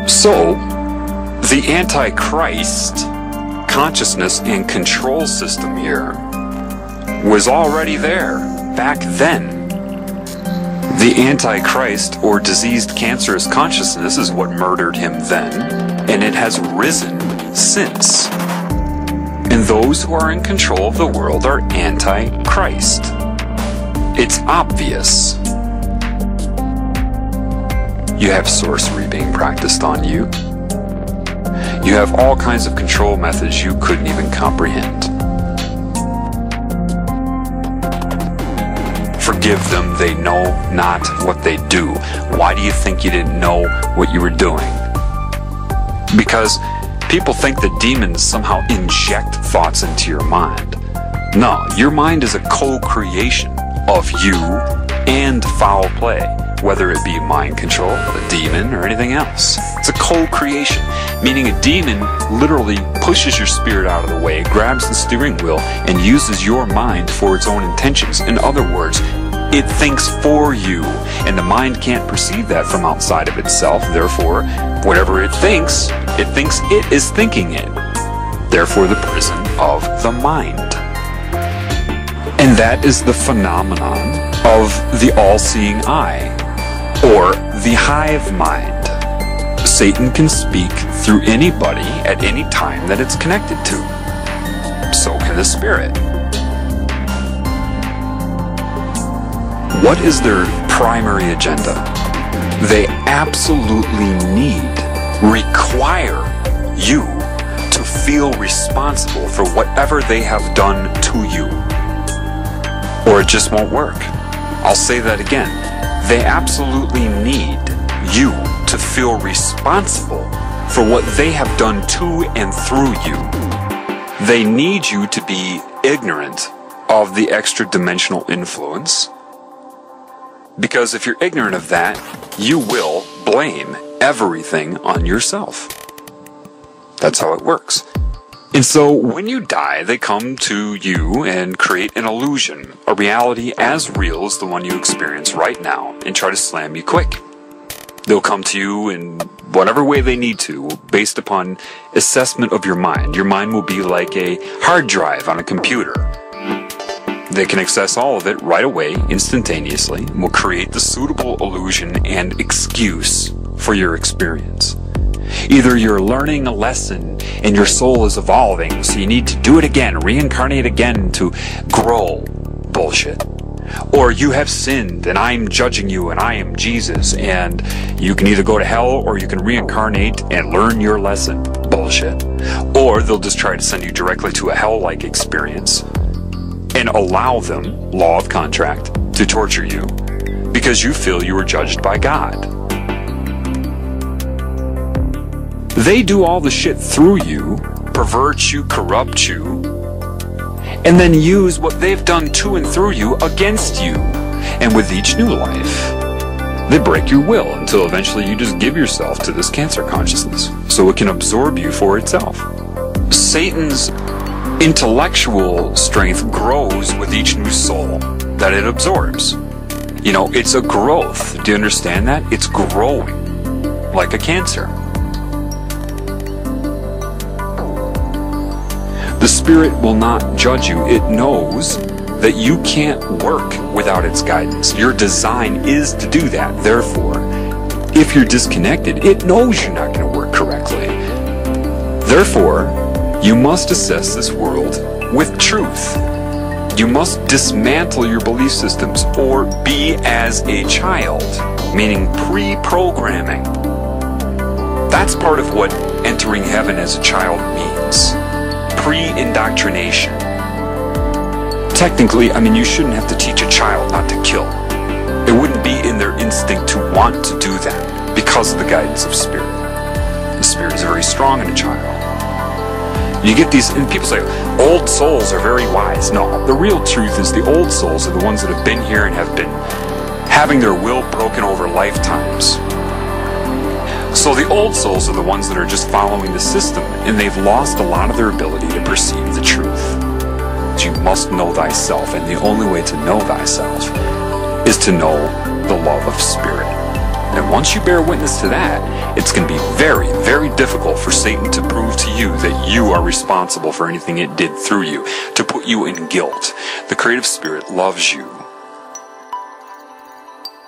So, the Antichrist consciousness and control system here was already there back then. The Antichrist, or diseased cancerous consciousness, is what murdered him then, and it has risen since. And those who are in control of the world are Antichrist. It's obvious. You have sorcery being practiced on you. You have all kinds of control methods you couldn't even comprehend. Forgive them, they know not what they do. Why do you think you didn't know what you were doing? Because people think that demons somehow inject thoughts into your mind. No, your mind is a co-creation of you and foul play, whether it be mind control, a demon, or anything else. It's a co-creation, meaning a demon literally pushes your spirit out of the way, grabs the steering wheel, and uses your mind for its own intentions. In other words, it thinks for you, and the mind can't perceive that from outside of itself. Therefore, whatever it thinks it is thinking it. Therefore, the prison of the mind. And that is the phenomenon of the all-seeing eye, or the hive mind. Satan can speak through anybody at any time that it's connected to. So can the spirit. What is their primary agenda? They absolutely require you to feel responsible for whatever they have done to you, or it just won't work. I'll say that again. They absolutely need you to feel responsible for what they have done to and through you. They need you to be ignorant of the extra-dimensional influence, because if you're ignorant of that, you will blame everything on yourself. That's how it works. And so when you die, they come to you and create an illusion, a reality as real as the one you experience right now, and try to slam you quick. They'll come to you in whatever way they need to, based upon assessment of your mind. Your mind will be like a hard drive on a computer. They can access all of it right away, instantaneously, and will create the suitable illusion and excuse for your experience. Either you're learning a lesson and your soul is evolving, so you need to do it again, reincarnate again to grow. Bullshit. Or you have sinned and I'm judging you and I am Jesus, and you can either go to hell or you can reincarnate and learn your lesson. Bullshit. Or they'll just try to send you directly to a hell-like experience and allow them, law of contract, to torture you because you feel you were judged by God. They do all the shit through you, pervert you, corrupt you, and then use what they've done to and through you against you. And with each new life, they break your will until eventually you just give yourself to this cancer consciousness so it can absorb you for itself. Satan's intellectual strength grows with each new soul that it absorbs. You know, it's a growth. Do you understand that? It's growing like a cancer. The spirit will not judge you. It knows that you can't work without its guidance. Your design is to do that. Therefore, if you're disconnected, it knows you're not going to work correctly. Therefore, you must assess this world with truth. You must dismantle your belief systems or be as a child, meaning pre-programming. That's part of what entering heaven as a child means. Pre-indoctrination. Technically, I mean, you shouldn't have to teach a child not to kill. It wouldn't be in their instinct to want to do that because of the guidance of spirit. The spirit is very strong in a child. You get these, and people say, old souls are very wise. No, the real truth is the old souls are the ones that have been here and have been having their will broken over lifetimes. So the old souls are the ones that are just following the system, and they've lost a lot of their ability to perceive the truth. So you must know thyself, and the only way to know thyself is to know the love of spirit. And once you bear witness to that, it's going to be very, difficult for Satan to prove to you that you are responsible for anything it did through you, to put you in guilt. The creative spirit loves you.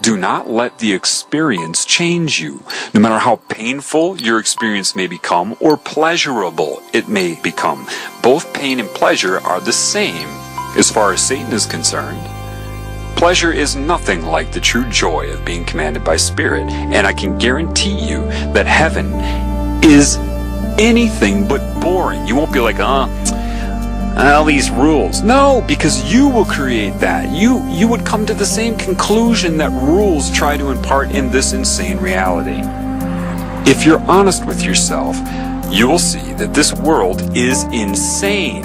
Do not let the experience change you, no matter how painful your experience may become or pleasurable it may become. Both pain and pleasure are the same as far as Satan is concerned. Pleasure is nothing like the true joy of being commanded by Spirit, and I can guarantee you that heaven is anything but boring. You won't be like, all these rules. No, because you will create that. You would come to the same conclusion that rules try to impart in this insane reality. If you're honest with yourself, you will see that this world is insane.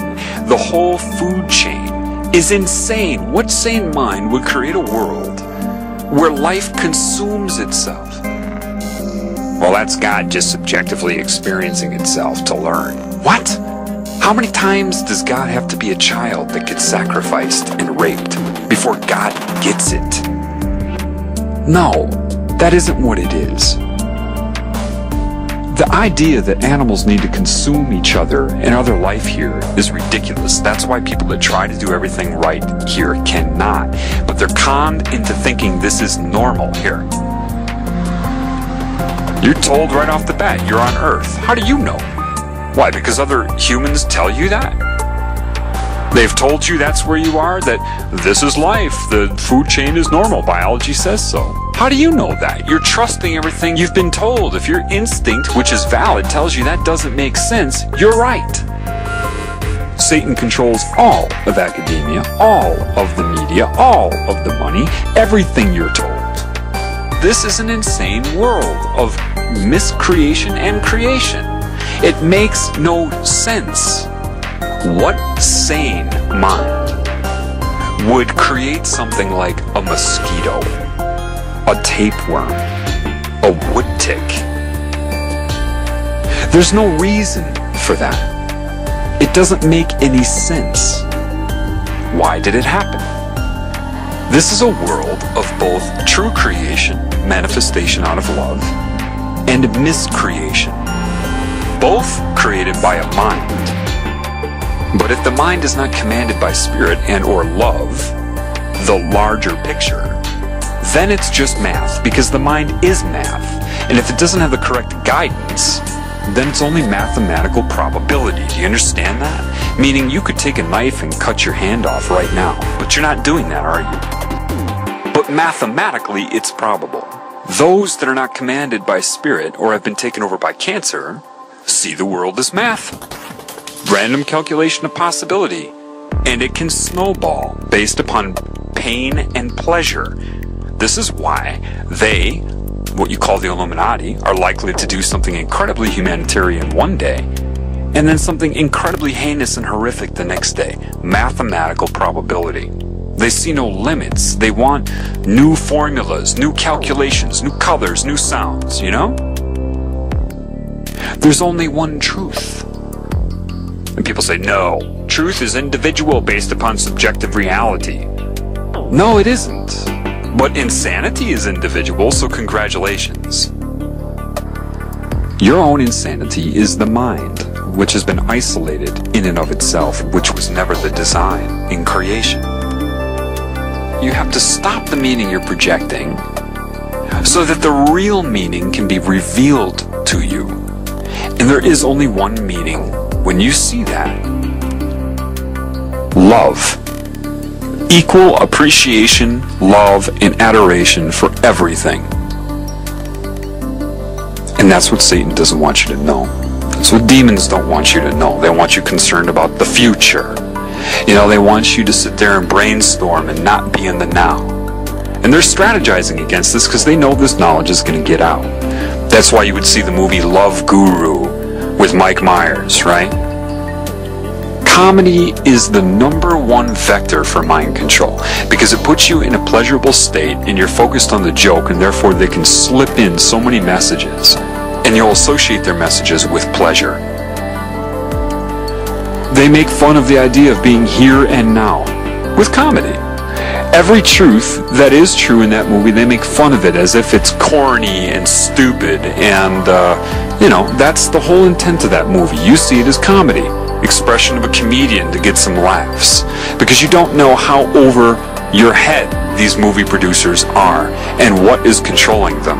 The whole food chain is insane. What sane mind would create a world where life consumes itself? Well, that's God just subjectively experiencing itself to learn. What? How many times does God have to be a child that gets sacrificed and raped before God gets it? No, that isn't what it is. The idea that animals need to consume each other and other life here is ridiculous. That's why people that try to do everything right here cannot. But they're conned into thinking this is normal here. You're told right off the bat you're on Earth. How do you know? Why? Because other humans tell you that? They've told you that's where you are, that this is life, the food chain is normal, biology says so. How do you know that? You're trusting everything you've been told. If your instinct, which is valid, tells you that doesn't make sense, you're right. Satan controls all of academia, all of the media, all of the money, everything you're told. This is an insane world of miscreation and creation. It makes no sense. What sane mind would create something like a mosquito, a tapeworm, a wood tick? There's no reason for that. It doesn't make any sense. Why did it happen? This is a world of both true creation, manifestation out of love, and miscreation, both created by a mind. But if the mind is not commanded by spirit and or love, the larger picture, then it's just math, because the mind is math. And if it doesn't have the correct guidance, then it's only mathematical probability. Do you understand that? Meaning you could take a knife and cut your hand off right now, but you're not doing that, are you? But mathematically, it's probable. Those that are not commanded by spirit or have been taken over by cancer see the world as math. Random calculation of possibility, and it can snowball based upon pain and pleasure. This is why they, what you call the Illuminati, are likely to do something incredibly humanitarian one day, and then something incredibly heinous and horrific the next day. Mathematical probability. They see no limits. They want new formulas, new calculations, new colors, new sounds, you know? There's only one truth. And people say, no, truth is individual based upon subjective reality. No, it isn't. But insanity is individual, so congratulations. Your own insanity is the mind, which has been isolated in and of itself, which was never the design in creation. You have to stop the meaning you're projecting so that the real meaning can be revealed to you. And there is only one meaning when you see that. Love. Equal appreciation, love, and adoration for everything. And that's what Satan doesn't want you to know. That's what demons don't want you to know. They want you concerned about the future. You know, they want you to sit there and brainstorm and not be in the now. And they're strategizing against this because they know this knowledge is going to get out. That's why you would see the movie Love Guru with Mike Myers, right? Comedy is the #1 vector for mind control because it puts you in a pleasurable state and you're focused on the joke, and therefore they can slip in so many messages and you'll associate their messages with pleasure. They make fun of the idea of being here and now with comedy. Every truth that is true in that movie, they make fun of it as if it's corny and stupid and You know, that's the whole intent of that movie. You see it as comedy, expression of a comedian to get some laughs, because you don't know how over your head these movie producers are and what is controlling them.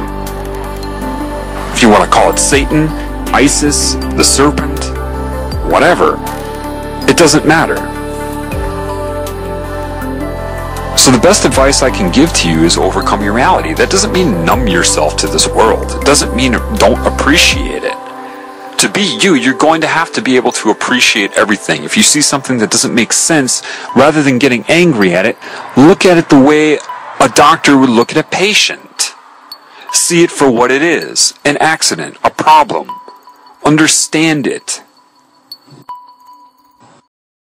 If you want to call it Satan, ISIS, the serpent, whatever, it doesn't matter. So the best advice I can give to you is overcome your reality. That doesn't mean numb yourself to this world. It doesn't mean don't appreciate it. To be you, you're going to have to be able to appreciate everything. If you see something that doesn't make sense, rather than getting angry at it, look at it the way a doctor would look at a patient. See it for what it is, an accident, a problem. Understand it.